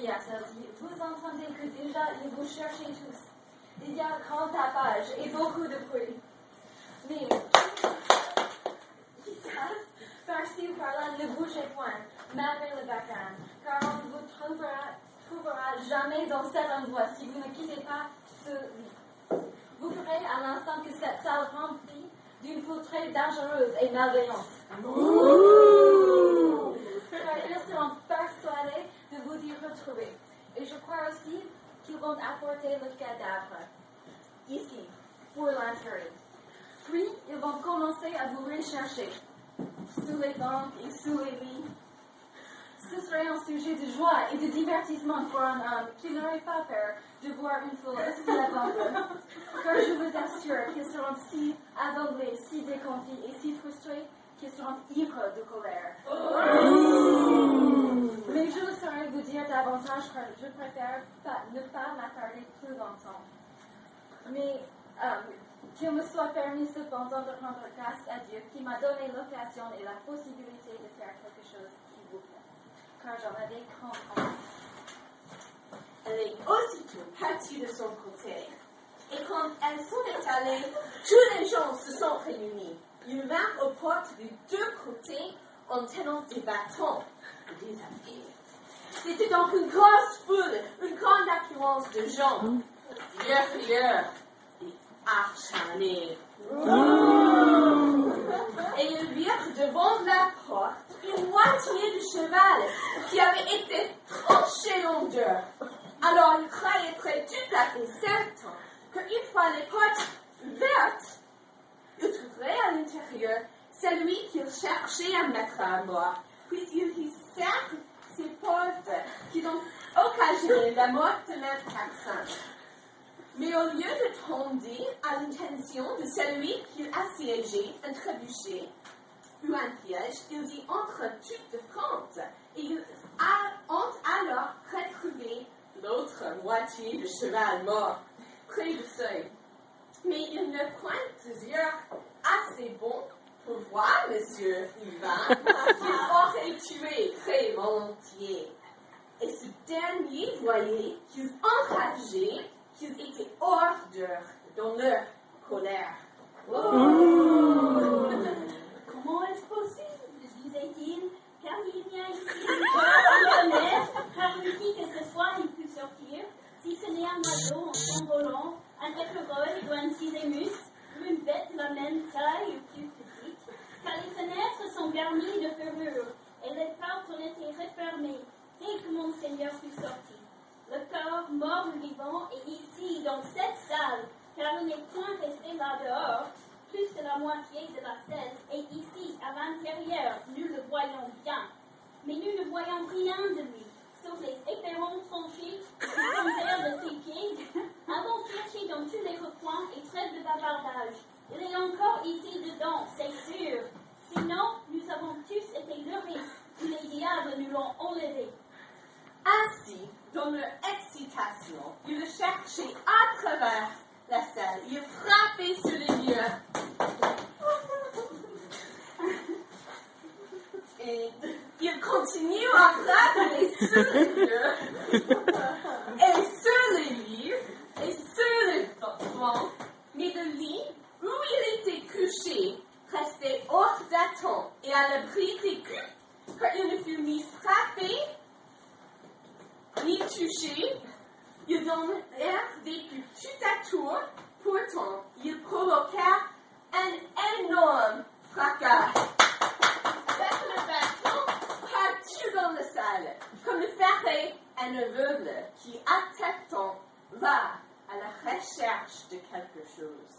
Yes, elle dit, vous entendez que déjà ils vous cherchez tous. Il y a grand tapage et beaucoup de bruit. Mais qui passe par-ci ou par-là, ne bougez point, malgré le vacarme, car on ne vous trouvera jamais dans cet endroit si vous ne quittez pas ce lit. Vous verrez à l'instant que cette salle remplie d'une foule très dangereuse et malveillante. Car ils seront persuadés de vous y retrouver. Et je crois aussi qu'ils vont apporter le cadavre ici, pour l'enterrer. Puis, ils vont commencer à vous rechercher, sous les bancs et sous les lits. Ce serait un sujet de joie et de divertissement pour un homme qui n'aurait pas peur de voir une foule aussi abondante. Car je vous assure qu'ils seront si aveuglés, si déconfits et si frustrés qu'ils seront ivres de colère. Mais je ne saurais vous dire davantage car je préfère ne pas m'attarder plus longtemps. Mais qu'il me soit permis cependant de rendre grâce à Dieu qui m'a donné l'occasion et la possibilité de faire quelque chose qui vous plaît. Car j'en avais grand envie. Elle est aussitôt partie de son côté. Et quand elles sont allées, tous les gens se sont réunis. Ils vinrent aux portes des deux côtés en tenant des bâtons et des habits. C'était donc une grosse foule, une grande affluence de gens. Vieux rieurs et acharnés. Et ils virent devant la porte une moitié du cheval qui avait été tranché en deux. Alors ils croyaient tout à fait certains qu'une fois les portes ouvertes, ils trouveraient à l'intérieur celui qu'ils cherchaient à mettre à mort, puisqu'ils hissèrent ces portes qui ont occasionné la mort de leur personne. Mais au lieu de tomber à l'intention de celui qu'ils assiégeaient, un trébuchet ou un piège, ils y entrent toutes de front, et ils ont alors retrouvé l'autre moitié du cheval mort près du seuil. Mais ils ne point plusieurs assez bons pour voir Monsieur Yvain qu'ils auraient tué très volontiers. Et ce dernier voyait qu'ils enrageaient, qu'ils étaient hors d'heure dans leur colère. Comment est-ce possible, disait-il, car il n'y a ici aucun honnête par qui que ce soit il put sortir, si ce n'est un oiseau en s'envolant, un écureuil ou un cisémus, ou une bête de la même taille ou plus petite, car les fenêtres sont garnies de ferrures, et les portes ont été refermées dès que mon Seigneur fut sorti. Le corps mort ou vivant est ici, dans cette salle, car il n'est point resté là dehors. Plus de la moitié de la scène est ici, à l'intérieur. Nous le voyons bien. Mais nous ne voyons rien de lui, sauf les éperons tranchés qui tombèrent de ses pieds. Allons chercher dans tous les recoins et trêve de bavardage. Il est encore ici dedans, c'est sûr. Sinon, nous avons tous été leurrés, ou les diables nous l'ont enlevé. Ainsi, dans leur excitation, ils le cherchaient à travers la salle. Ils frappaient sur les murs. Et ils continuent à frapper sur les murs, et sur les livres, et sur les bancs. Mais le lit où il était couché restait hors d'attente et à l'abri des coups, car il ne fut ni frappé, ni touché. Ils donnèrent des coups tout à tour. Pourtant, ils provoquèrent un énorme fracas. Avec le bâton partout dans la salle, comme le ferait un aveugle qui, attendant, va à la recherche de quelque chose.